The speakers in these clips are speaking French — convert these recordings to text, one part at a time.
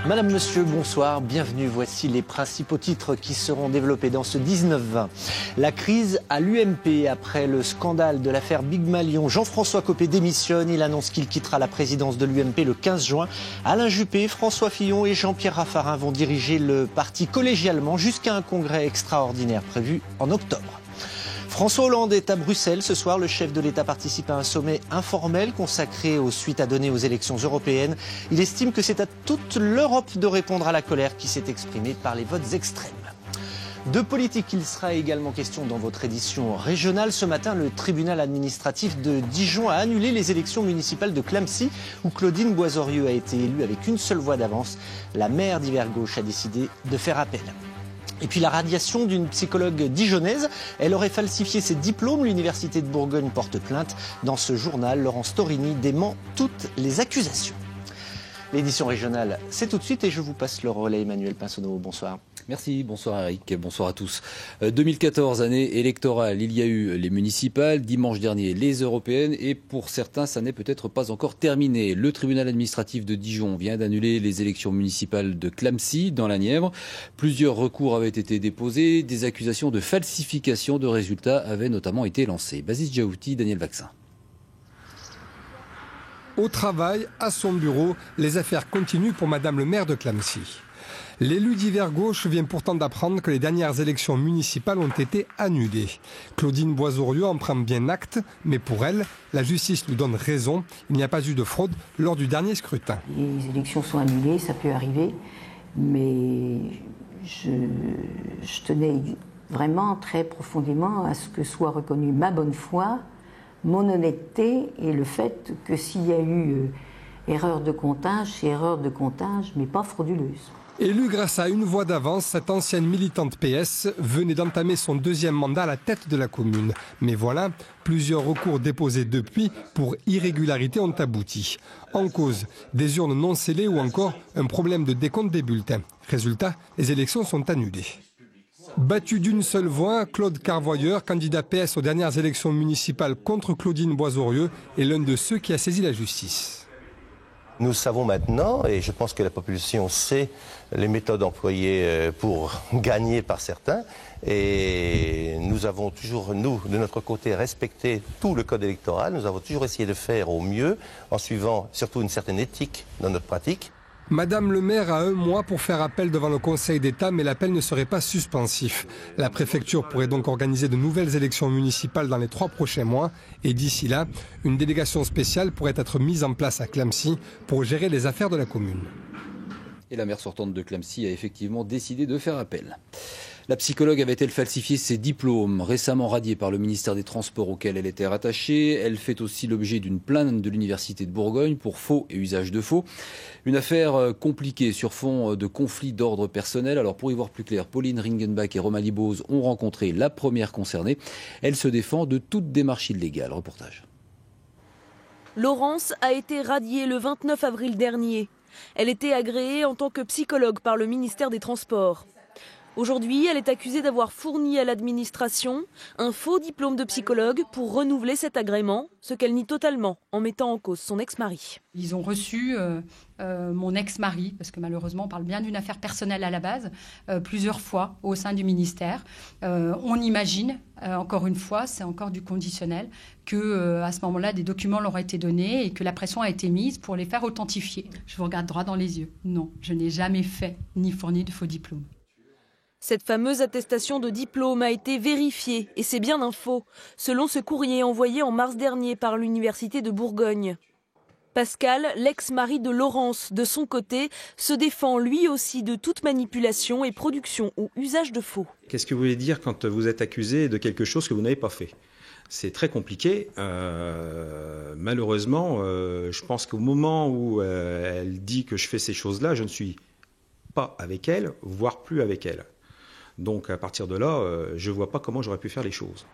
Madame, Monsieur, bonsoir, bienvenue. Voici les principaux titres qui seront développés dans ce 19-20. La crise à l'UMP après le scandale de l'affaire Big Malion. Jean-François Copé démissionne. Il annonce qu'il quittera la présidence de l'UMP le 15 juin. Alain Juppé, François Fillon et Jean-Pierre Raffarin vont diriger le parti collégialement jusqu'à un congrès extraordinaire prévu en octobre. François Hollande est à Bruxelles ce soir. Le chef de l'État participe à un sommet informel consacré aux suites à donner aux élections européennes. Il estime que c'est à toute l'Europe de répondre à la colère qui s'est exprimée par les votes extrêmes. De politique, il sera également question dans votre édition régionale. Ce matin, le tribunal administratif de Dijon a annulé les élections municipales de Clamecy, où Claudine Boisorieux a été élue avec une seule voix d'avance. La maire d'Hiver-Gauche a décidé de faire appel. Et puis la radiation d'une psychologue dijonnaise. Elle aurait falsifié ses diplômes. L'université de Bourgogne porte plainte. Dans ce journal, Laurence Torini dément toutes les accusations. L'édition régionale, c'est tout de suite et je vous passe le relais. Emmanuel Pinsonneau, bonsoir. Merci, bonsoir Eric, bonsoir à tous. 2014, année électorale, il y a eu les municipales, dimanche dernier les européennes et pour certains, ça n'est peut-être pas encore terminé. Le tribunal administratif de Dijon vient d'annuler les élections municipales de Clamecy dans la Nièvre. Plusieurs recours avaient été déposés, des accusations de falsification de résultats avaient notamment été lancées. Basis Djaouti, Daniel Vaccin. Au travail, à son bureau, les affaires continuent pour Madame le maire de Clamecy. L'élu d'Hiver-Gauche vient pourtant d'apprendre que les dernières élections municipales ont été annulées. Claudine Boisorieux en prend bien acte, mais pour elle, la justice lui donne raison. Il n'y a pas eu de fraude lors du dernier scrutin. Les élections sont annulées, ça peut arriver, mais je tenais vraiment très profondément à ce que soit reconnue ma bonne foi, mon honnêteté et le fait que s'il y a eu erreur de comptage, c'est erreur de comptage, mais pas frauduleuse. Élue grâce à une voix d'avance, cette ancienne militante PS venait d'entamer son deuxième mandat à la tête de la commune. Mais voilà, plusieurs recours déposés depuis pour irrégularité ont abouti. En cause, des urnes non scellées ou encore un problème de décompte des bulletins. Résultat, les élections sont annulées. Battu d'une seule voix, Claude Carvoyeur, candidat PS aux dernières élections municipales contre Claudine Boisorieux, est l'un de ceux qui a saisi la justice. Nous savons maintenant, et je pense que la population sait les méthodes employées pour gagner par certains, et nous avons toujours, nous, de notre côté, respecté tout le code électoral. Nous avons toujours essayé de faire au mieux, en suivant surtout une certaine éthique dans notre pratique. Madame le maire a un mois pour faire appel devant le Conseil d'État, mais l'appel ne serait pas suspensif. La préfecture pourrait donc organiser de nouvelles élections municipales dans les 3 prochains mois. Et d'ici là, une délégation spéciale pourrait être mise en place à Clamecy pour gérer les affaires de la commune. Et la maire sortante de Clamecy a effectivement décidé de faire appel. La psychologue avait-elle falsifié ses diplômes, récemment radiés par le ministère des Transports auquel elle était rattachée? Elle fait aussi l'objet d'une plainte de l'université de Bourgogne pour faux et usage de faux. Une affaire compliquée sur fond de conflits d'ordre personnel. Alors pour y voir plus clair, Pauline Ringenbach et Romalie Bose ont rencontré la première concernée. Elle se défend de toute démarche illégale. Reportage. Laurence a été radiée le 29 avril dernier. Elle était agréée en tant que psychologue par le ministère des Transports. Aujourd'hui, elle est accusée d'avoir fourni à l'administration un faux diplôme de psychologue pour renouveler cet agrément, ce qu'elle nie totalement en mettant en cause son ex-mari. Ils ont reçu mon ex-mari, parce que malheureusement on parle bien d'une affaire personnelle à la base, plusieurs fois au sein du ministère. On imagine, encore une fois, c'est encore du conditionnel, qu'à ce moment-là des documents leur ont été donnés et que la pression a été mise pour les faire authentifier. Je vous regarde droit dans les yeux. Non, je n'ai jamais fait ni fourni de faux diplôme. Cette fameuse attestation de diplôme a été vérifiée et c'est bien un faux, selon ce courrier envoyé en mars dernier par l'université de Bourgogne. Pascal, l'ex-mari de Laurence, de son côté, se défend lui aussi de toute manipulation et production ou usage de faux. Qu'est-ce que vous voulez dire quand vous êtes accusé de quelque chose que vous n'avez pas fait ? C'est très compliqué. Malheureusement, je pense qu'au moment où elle dit que je fais ces choses-là, je ne suis pas avec elle, voire plus avec elle. Donc à partir de là, je ne vois pas comment j'aurais pu faire les choses.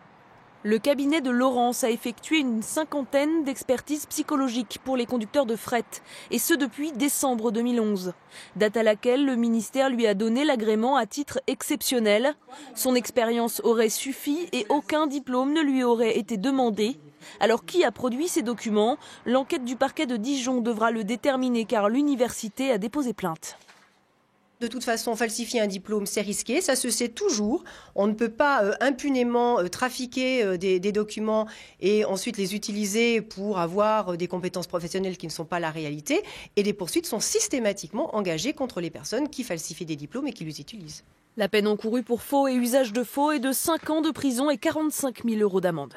Le cabinet de Laurence a effectué une 50aine d'expertises psychologiques pour les conducteurs de fret, et ce depuis décembre 2011, date à laquelle le ministère lui a donné l'agrément à titre exceptionnel. Son expérience aurait suffi et aucun diplôme ne lui aurait été demandé. Alors qui a produit ces documents? L'enquête du parquet de Dijon devra le déterminer car l'université a déposé plainte. De toute façon, falsifier un diplôme, c'est risqué, ça se sait toujours. On ne peut pas impunément trafiquer des documents et ensuite les utiliser pour avoir des compétences professionnelles qui ne sont pas la réalité. Et les poursuites sont systématiquement engagées contre les personnes qui falsifient des diplômes et qui les utilisent. La peine encourue pour faux et usage de faux est de 5 ans de prison et 45 000 € d'amende.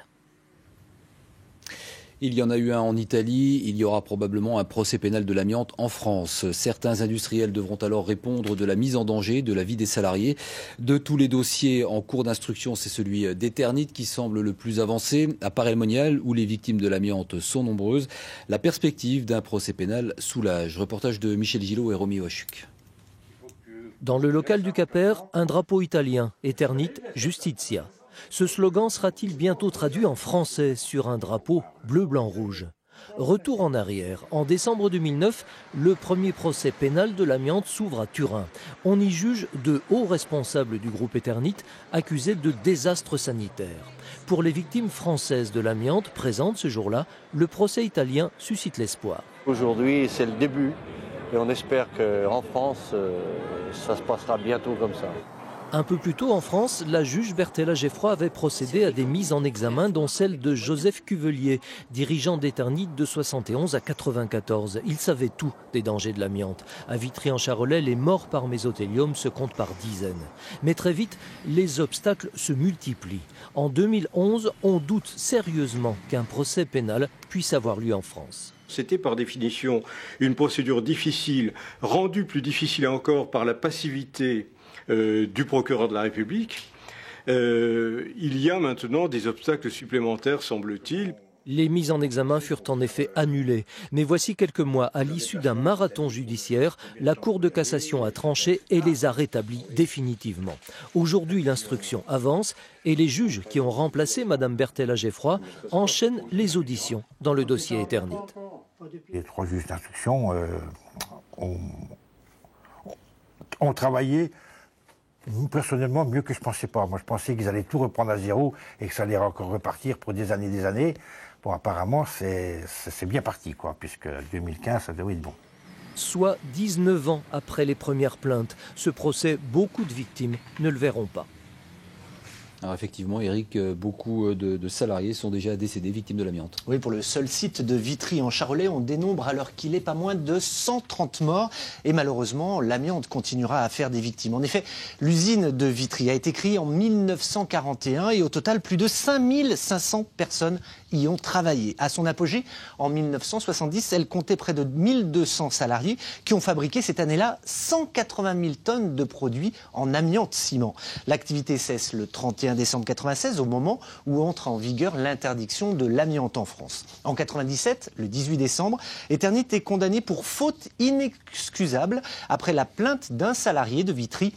Il y en a eu un en Italie, il y aura probablement un procès pénal de l'amiante en France. Certains industriels devront alors répondre de la mise en danger de la vie des salariés. De tous les dossiers en cours d'instruction, c'est celui d'Eternit qui semble le plus avancé. À Paray-le-Monial, où les victimes de l'amiante sont nombreuses, la perspective d'un procès pénal soulage. Reportage de Michel Gillot et Romy Wachuk. Dans le local du Caper, un drapeau italien, Eternit Justitia. Ce slogan sera-t-il bientôt traduit en français sur un drapeau bleu, blanc, rouge? Retour en arrière. En décembre 2009, le premier procès pénal de l'amiante s'ouvre à Turin. On y juge de hauts responsables du groupe Eternit accusés de désastres sanitaires. Pour les victimes françaises de l'amiante présentes ce jour-là, le procès italien suscite l'espoir. Aujourd'hui, c'est le début et on espère qu'en France, ça se passera bientôt comme ça. Un peu plus tôt en France, la juge Berthella Geffroy avait procédé à des mises en examen, dont celle de Joseph Cuvelier, dirigeant d'Eternit de 71 à 94. Il savait tout des dangers de l'amiante. À Vitry-en-Charolais, les morts par mésothélium se comptent par dizaines. Mais très vite, les obstacles se multiplient. En 2011, on doute sérieusement qu'un procès pénal puisse avoir lieu en France. C'était par définition une procédure difficile, rendue plus difficile encore par la passivité du procureur de la République. Il y a maintenant des obstacles supplémentaires, semble-t-il. Les mises en examen furent en effet annulées. Mais voici quelques mois, à l'issue d'un marathon judiciaire, la Cour de cassation a tranché et les a rétablis définitivement. Aujourd'hui, l'instruction avance et les juges qui ont remplacé Mme Berthella Geffroy enchaînent les auditions dans le dossier Eternit. Les 3 juges d'instruction ont travaillé personnellement mieux que je ne pensais pas. Moi, je pensais qu'ils allaient tout reprendre à zéro et que ça allait encore repartir pour des années et des années. Bon, apparemment, c'est bien parti, quoi, puisque 2015, ça devait être bon. Soit 19 ans après les premières plaintes. Ce procès, beaucoup de victimes ne le verront pas. Alors effectivement, Eric, beaucoup de salariés sont déjà décédés victimes de l'amiante. Oui, pour le seul site de Vitry en Charolais, on dénombre alors qu'il est pas moins de 130 morts. Et malheureusement, l'amiante continuera à faire des victimes. En effet, l'usine de Vitry a été créée en 1941 et au total, plus de 5500 personnes y ont travaillé. À son apogée, en 1970, elle comptait près de 1200 salariés qui ont fabriqué cette année-là 180 000 tonnes de produits en amiante-ciment. L'activité cesse le 31 décembre 1996, au moment où entre en vigueur l'interdiction de l'amiante en France. En 1997, le 18 décembre, Eternit est condamné pour faute inexcusable après la plainte d'un salarié de Vitry.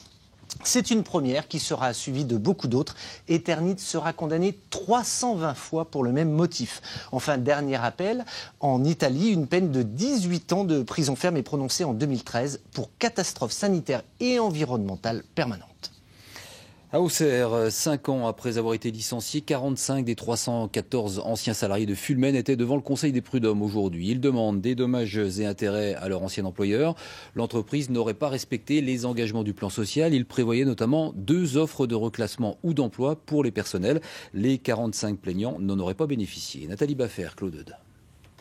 C'est une première qui sera suivie de beaucoup d'autres. Eternit sera condamné 320 fois pour le même motif. Enfin, dernier appel, en Italie, une peine de 18 ans de prison ferme est prononcée en 2013 pour catastrophe sanitaire et environnementale permanente. À Auxerre, 5 ans après avoir été licenciés, 45 des 314 anciens salariés de Fulmen étaient devant le Conseil des prud'hommes aujourd'hui. Ils demandent des dommages et intérêts à leur ancien employeur. L'entreprise n'aurait pas respecté les engagements du plan social. Il prévoyait notamment 2 offres de reclassement ou d'emploi pour les personnels. Les 45 plaignants n'en auraient pas bénéficié. Nathalie Baffer, Claude Eudes.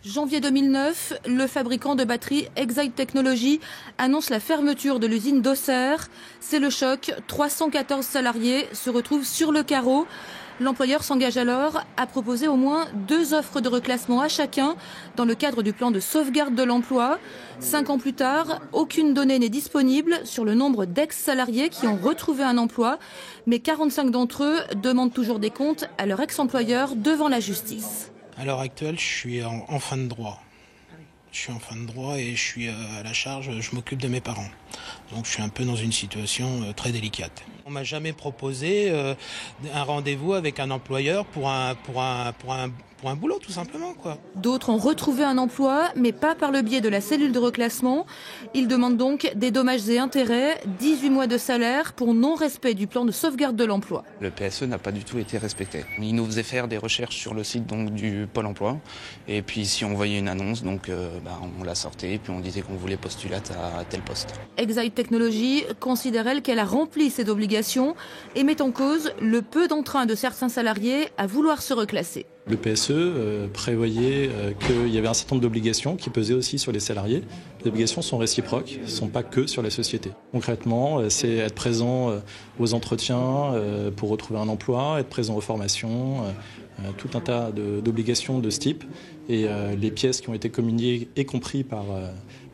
Janvier 2009, le fabricant de batteries Excite Technologies annonce la fermeture de l'usine d'Auxerre. C'est le choc, 314 salariés se retrouvent sur le carreau. L'employeur s'engage alors à proposer au moins 2 offres de reclassement à chacun dans le cadre du plan de sauvegarde de l'emploi. 5 ans plus tard, aucune donnée n'est disponible sur le nombre d'ex-salariés qui ont retrouvé un emploi, mais 45 d'entre eux demandent toujours des comptes à leur ex-employeur devant la justice. À l'heure actuelle, je suis en fin de droit. Je suis en fin de droit et je suis à la charge, je m'occupe de mes parents. Donc je suis un peu dans une situation très délicate. On m'a jamais proposé un rendez-vous avec un employeur pour un boulot, tout simplement, quoi. D'autres ont retrouvé un emploi, mais pas par le biais de la cellule de reclassement. Ils demandent donc des dommages et intérêts, 18 mois de salaire pour non-respect du plan de sauvegarde de l'emploi. Le PSE n'a pas du tout été respecté. Il nous faisait faire des recherches sur le site donc, du Pôle emploi. Et puis si on voyait une annonce, donc, on la sortait et puis on disait qu'on voulait postuler à tel poste. Excite Technologies considère elle qu'elle a rempli ses obligations et met en cause le peu d'entrain de certains salariés à vouloir se reclasser. Le PSE prévoyait qu'il y avait un certain nombre d'obligations qui pesaient aussi sur les salariés. Les obligations sont réciproques, ne sont pas que sur la société. Concrètement, c'est être présent aux entretiens pour retrouver un emploi, être présent aux formations, tout un tas d'obligations de ce type. Et les pièces qui ont été communiquées et comprises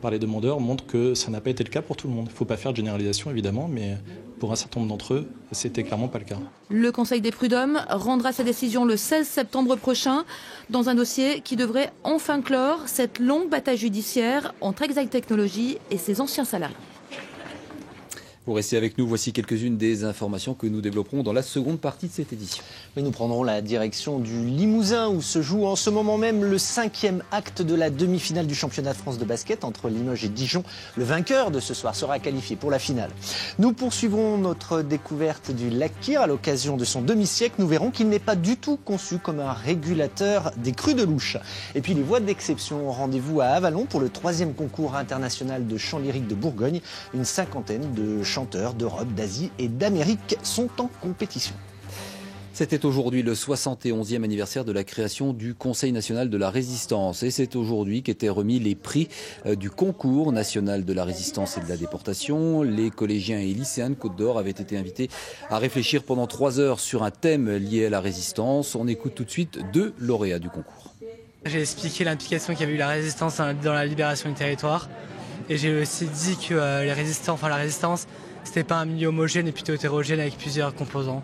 par les demandeurs montrent que ça n'a pas été le cas pour tout le monde. Il ne faut pas faire de généralisation évidemment, mais pour un certain nombre d'entre eux, c'était clairement pas le cas. Le Conseil des prud'hommes rendra sa décision le 16 septembre prochain dans un dossier qui devrait enfin clore cette longue bataille judiciaire entre Excite Technologies et ses anciens salariés. Vous restez avec nous, voici quelques-unes des informations que nous développerons dans la seconde partie de cette édition. Mais nous prendrons la direction du Limousin où se joue en ce moment même le 5e acte de la demi-finale du championnat de France de basket entre Limoges et Dijon. Le vainqueur de ce soir sera qualifié pour la finale. Nous poursuivrons notre découverte du lac Kyr à l'occasion de son demi-siècle. Nous verrons qu'il n'est pas du tout conçu comme un régulateur des crues de louche. Et puis les voix d'exception, rendez-vous à Avallon pour le 3e concours international de chant lyrique de Bourgogne. Une cinquantaine de chanteurs d'Europe, d'Asie et d'Amérique sont en compétition. C'était aujourd'hui le 71e anniversaire de la création du Conseil national de la résistance. Et c'est aujourd'hui qu'étaient remis les prix du concours national de la résistance et de la déportation. Les collégiens et lycéens de Côte-d'Or avaient été invités à réfléchir pendant 3 heures sur un thème lié à la résistance. On écoute tout de suite 2 lauréats du concours. J'ai expliqué l'implication qu'il y avait eu la résistance dans la libération du territoire. Et j'ai aussi dit que la résistance, c'était pas un milieu homogène et plutôt hétérogène avec plusieurs composants.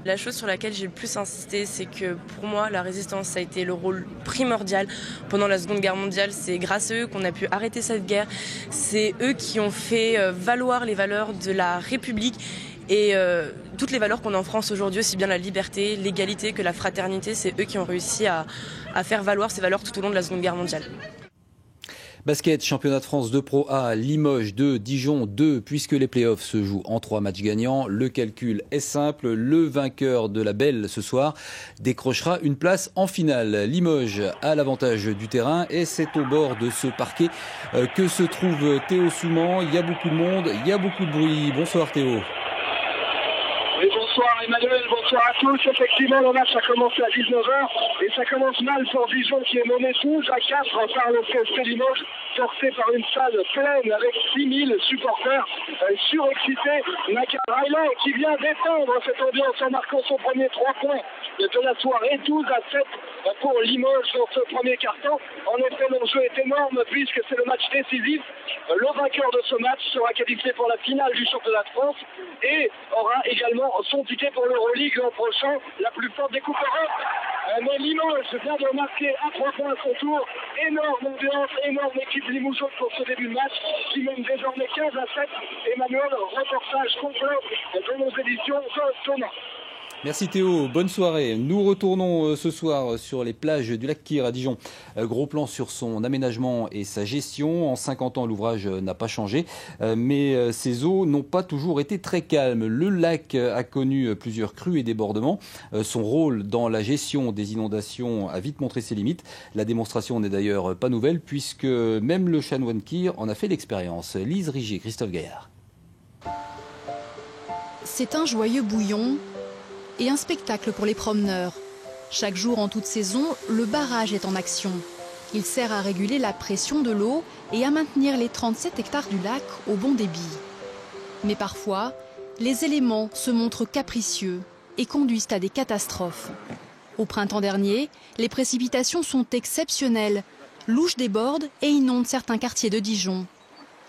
La chose sur laquelle j'ai le plus insisté, c'est que pour moi, la résistance, ça a été le rôle primordial pendant la Seconde Guerre mondiale. C'est grâce à eux qu'on a pu arrêter cette guerre. C'est eux qui ont fait valoir les valeurs de la République et toutes les valeurs qu'on a en France aujourd'hui, aussi bien la liberté, l'égalité que la fraternité. C'est eux qui ont réussi à faire valoir ces valeurs tout au long de la Seconde Guerre mondiale. Basket, championnat de France de Pro A, Limoges 2, Dijon 2, puisque les playoffs se jouent en 3 matchs gagnants. Le calcul est simple, le vainqueur de la belle ce soir décrochera une place en finale. Limoges a l'avantage du terrain et c'est au bord de ce parquet que se trouve Théo Souman. Il y a beaucoup de monde, il y a beaucoup de bruit. Bonsoir Théo. Et bonsoir Emmanuel, bonsoir à tous. Effectivement, le match a commencé à 19h et ça commence mal pour Dijon qui est mené 12-4 par le CSP Limoges, forcé par une salle pleine avec 6000 supporters surexcités. Nakaraila qui vient d'éteindre cette ambiance en marquant son premier 3 points de la soirée, 12-7 pour Limoges dans ce premier quart-temps. En effet, l'enjeu est énorme puisque c'est le match décisif. Le vainqueur de ce match sera qualifié pour la finale du championnat de France et aura également son ticket pour l'Euroleague l'an prochain, la plus forte des coupes Europe. Mais Limoges vient de marquer à 3 points à son tour. Énorme ambiance, énorme équipe limougeaune pour ce début de match qui mène désormais 15-7. Emmanuel, reportage complet de nos éditions de Thomas. Merci Théo, bonne soirée. Nous retournons ce soir sur les plages du lac Kyr à Dijon. Gros plan sur son aménagement et sa gestion. En 50 ans, l'ouvrage n'a pas changé, mais ses eaux n'ont pas toujours été très calmes. Le lac a connu plusieurs crues et débordements. Son rôle dans la gestion des inondations a vite montré ses limites. La démonstration n'est d'ailleurs pas nouvelle puisque même le chanoine Kyr en a fait l'expérience. Lise Rigier, Christophe Gaillard. C'est un joyeux bouillon et un spectacle pour les promeneurs. Chaque jour en toute saison, le barrage est en action. Il sert à réguler la pression de l'eau et à maintenir les 37 hectares du lac au bon débit. Mais parfois, les éléments se montrent capricieux et conduisent à des catastrophes. Au printemps dernier, les précipitations sont exceptionnelles. L'Ouche déborde et inonde certains quartiers de Dijon.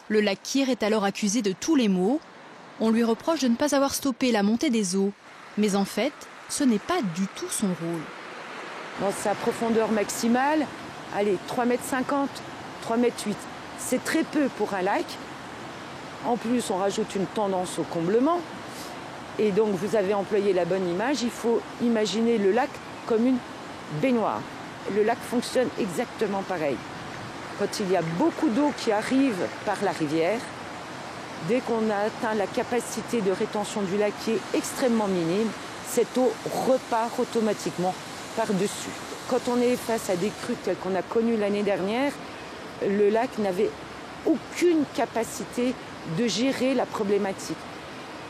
Le lac Kyr est alors accusé de tous les maux. On lui reproche de ne pas avoir stoppé la montée des eaux. Mais en fait, ce n'est pas du tout son rôle. Dans sa profondeur maximale, allez, 3,50 m, 3,8 m. C'est très peu pour un lac. En plus, on rajoute une tendance au comblement. Et donc, vous avez employé la bonne image. Il faut imaginer le lac comme une baignoire. le lac fonctionne exactement pareil. Quand il y a beaucoup d'eau qui arrive par la rivière, dès qu'on a atteint la capacité de rétention du lac qui est extrêmement minime, cette eau repart automatiquement par-dessus. Quand on est face à des crues telles qu'on a connues l'année dernière, le lac n'avait aucune capacité de gérer la problématique.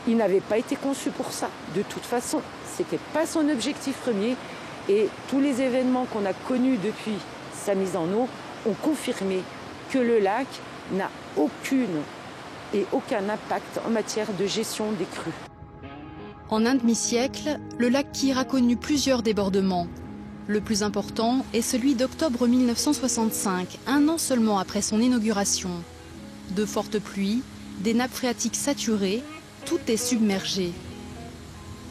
Il n'avait pas été conçu pour ça, de toute façon. Ce n'était pas son objectif premier. Et tous les événements qu'on a connus depuis sa mise en eau ont confirmé que le lac n'a aucun impact en matière de gestion des crues. En un demi-siècle, le lac Kyr a connu plusieurs débordements. Le plus important est celui d'octobre 1965, un an seulement après son inauguration. De fortes pluies, des nappes phréatiques saturées, tout est submergé.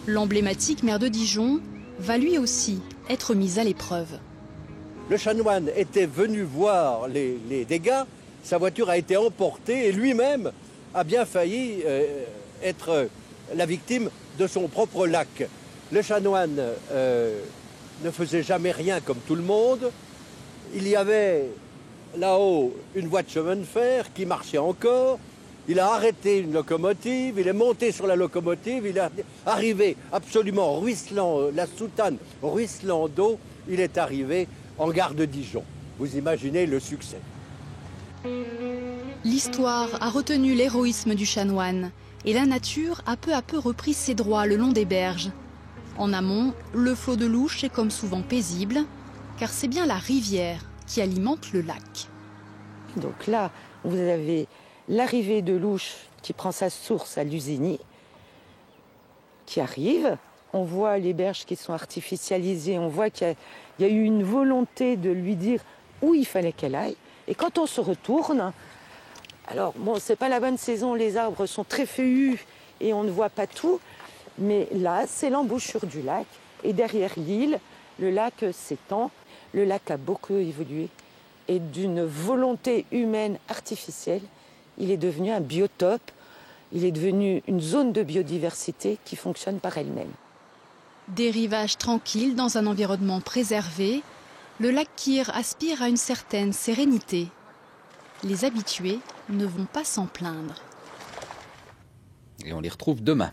L'emblématique maire de Dijon va lui aussi être mise à l'épreuve. Le chanoine était venu voir les dégâts, sa voiture a été emportée et lui-même a bien failli être la victime de son propre lac. Le chanoine ne faisait jamais rien comme tout le monde. Il y avait là-haut une voie de chemin de fer qui marchait encore. Il a arrêté une locomotive, il est monté sur la locomotive, il est arrivé absolument ruisselant, la soutane ruisselant d'eau, il est arrivé en gare de Dijon. Vous imaginez le succès. L'histoire a retenu l'héroïsme du chanoine et la nature a peu à peu repris ses droits le long des berges. En amont, le flot de Louche est comme souvent paisible, car c'est bien la rivière qui alimente le lac. Donc là, vous avez l'arrivée de Louche qui prend sa source à Lusigny, qui arrive. On voit les berges qui sont artificialisées, on voit qu'il y a eu une volonté de lui dire où il fallait qu'elle aille. Et quand on se retourne, alors bon, c'est pas la bonne saison, les arbres sont très feuillus et on ne voit pas tout, mais là, c'est l'embouchure du lac. Et derrière l'île, le lac s'étend. Le lac a beaucoup évolué et d'une volonté humaine artificielle, il est devenu un biotope, il est devenu une zone de biodiversité qui fonctionne par elle-même. Des rivages tranquilles dans un environnement préservé, le lac Kyr aspire à une certaine sérénité. Les habitués ne vont pas s'en plaindre. Et on les retrouve demain.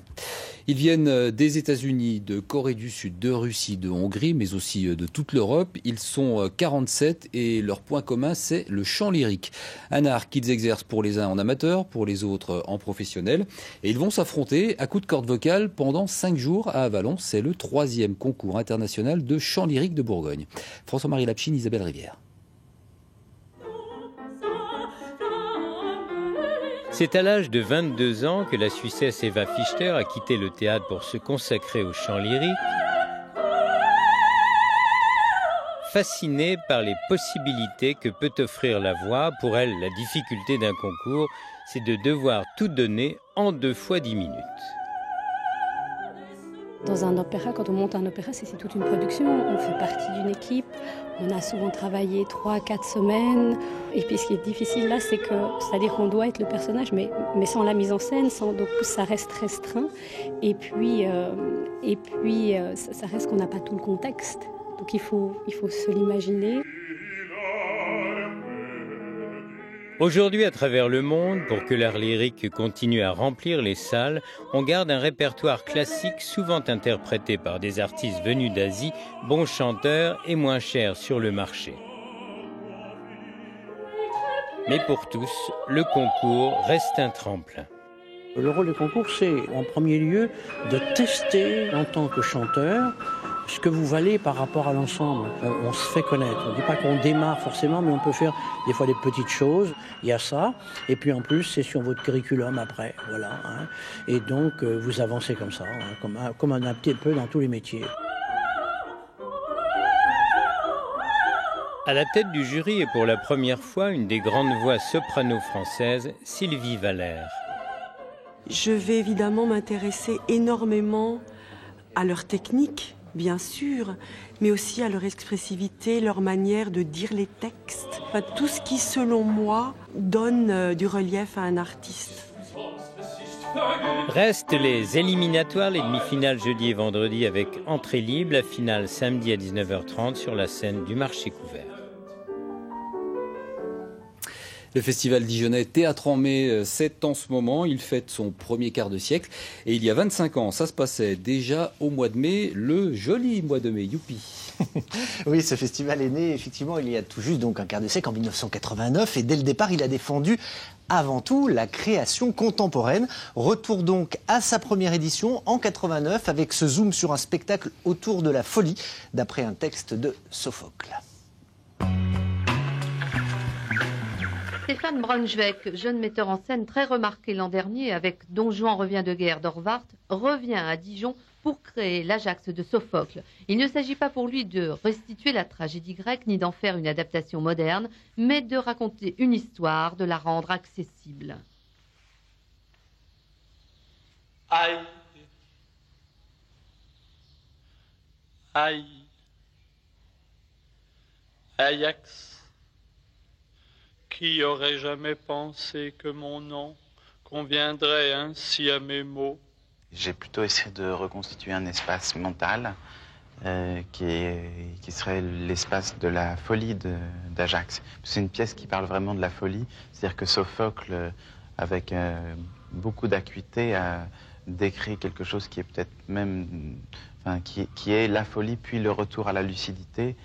Ils viennent des États-Unis, de Corée du Sud, de Russie, de Hongrie, mais aussi de toute l'Europe. Ils sont 47 et leur point commun, c'est le chant lyrique. Un art qu'ils exercent pour les uns en amateur, pour les autres en professionnel. Et ils vont s'affronter à coups de cordes vocales pendant 5 jours à Avallon. C'est le 3e concours international de chant lyrique de Bourgogne. François-Marie Lapchine, Isabelle Rivière. C'est à l'âge de 22 ans que la Suissesse Eva Fichter a quitté le théâtre pour se consacrer au chant lyrique. Fascinée par les possibilités que peut offrir la voix, pour elle, la difficulté d'un concours, c'est de devoir tout donner en 2 fois 10 minutes. Dans un opéra, quand on monte un opéra, c'est toute une production. On fait partie d'une équipe. On a souvent travaillé 3-4 semaines. Et puis ce qui est difficile là, c'est-à-dire qu'on doit être le personnage, mais sans la mise en scène, donc ça reste restreint. Et puis ça reste qu'on n'a pas tout le contexte. Donc il faut se l'imaginer. Aujourd'hui, à travers le monde, pour que l'art lyrique continue à remplir les salles, on garde un répertoire classique souvent interprété par des artistes venus d'Asie, bons chanteurs et moins chers sur le marché. Mais pour tous, le concours reste un tremplin. Le rôle du concours, c'est en premier lieu de tester en tant que chanteur ce que vous valez par rapport à l'ensemble. On se fait connaître. On ne dit pas qu'on démarre forcément, mais on peut faire des fois des petites choses. Il y a ça. Et puis en plus, c'est sur votre curriculum après. Voilà. Hein. Et donc, vous avancez comme ça, hein, comme un petit peu dans tous les métiers. À la tête du jury est pour la première fois une des grandes voix soprano françaises, Sylvie Valère. Je vais évidemment m'intéresser énormément à leur technique, bien sûr, mais aussi à leur expressivité, leur manière de dire les textes. Enfin, tout ce qui, selon moi, donne du relief à un artiste. Restent les éliminatoires, les demi-finales jeudi et vendredi avec entrée libre, la finale samedi à 19h30 sur la scène du marché couvert. Le festival dijonnais Théâtre en mai, c'est en ce moment. Il fête son premier quart de siècle. Et il y a 25 ans, ça se passait déjà au mois de mai, le joli mois de mai. Youpi! Oui, ce festival est né effectivement il y a tout juste donc un quart de siècle, en 1989. Et dès le départ, il a défendu avant tout la création contemporaine. Retour donc à sa première édition en 89 avec ce zoom sur un spectacle autour de la folie, d'après un texte de Sophocle. Stéphane Braunschweig, jeune metteur en scène très remarqué l'an dernier avec Don Juan revient de guerre d'Orwart, revient à Dijon pour créer l'Ajax de Sophocle. Il ne s'agit pas pour lui de restituer la tragédie grecque ni d'en faire une adaptation moderne, mais de raconter une histoire, de la rendre accessible. Aïe, aïe, Ajax. Qui aurait jamais pensé que mon nom conviendrait ainsi à mes mots? J'ai plutôt essayé de reconstituer un espace mental qui serait l'espace de la folie d'Ajax. C'est une pièce qui parle vraiment de la folie, c'est-à-dire que Sophocle, avec beaucoup d'acuité, a décrit quelque chose qui est peut-être même, enfin, qui est la folie puis le retour à la lucidité.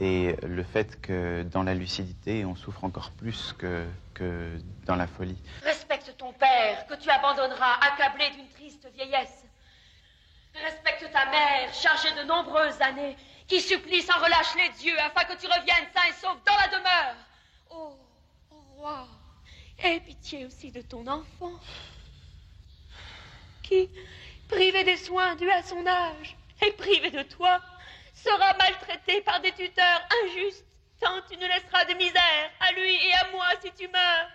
Et le fait que dans la lucidité, on souffre encore plus que dans la folie. Respecte ton père, que tu abandonneras, accablé d'une triste vieillesse. Respecte ta mère, chargée de nombreuses années, qui supplie sans relâche les dieux afin que tu reviennes sain et sauf dans la demeure. Oh roi, aie pitié aussi de ton enfant, qui, privé des soins dus à son âge, et privé de toi, sera maltraité par des tuteurs injustes, tant tu ne laisseras de misère à lui et à moi si tu meurs.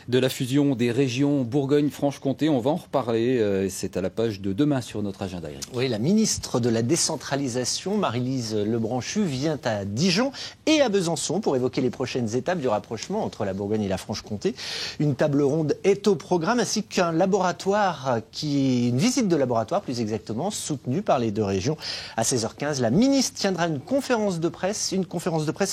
De la fusion des régions Bourgogne-Franche-Comté, on va en reparler. C'est à la page de demain sur notre agenda, Eric. Oui, la ministre de la décentralisation, Marie-Lise Lebranchu, vient à Dijon et à Besançon pour évoquer les prochaines étapes du rapprochement entre la Bourgogne et la Franche-Comté. Une table ronde est au programme, ainsi qu'un laboratoire, une visite de laboratoire plus exactement, soutenue par les deux régions. À 16h15, la ministre tiendra une conférence de presse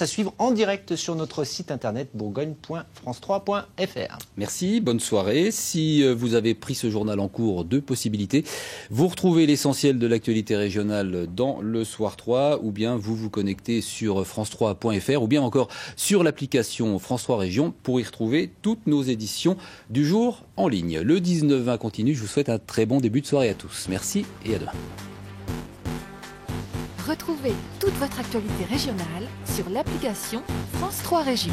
à suivre en direct sur notre site internet bourgogne.france3.fr. Merci, bonne soirée. Si vous avez pris ce journal en cours, deux possibilités. Vous retrouvez l'essentiel de l'actualité régionale dans le Soir 3, ou bien vous vous connectez sur france3.fr, ou bien encore sur l'application France 3 Région pour y retrouver toutes nos éditions du jour en ligne. Le 19-20 continue. Je vous souhaite un très bon début de soirée à tous. Merci et à demain. Retrouvez toute votre actualité régionale sur l'application France 3 Région.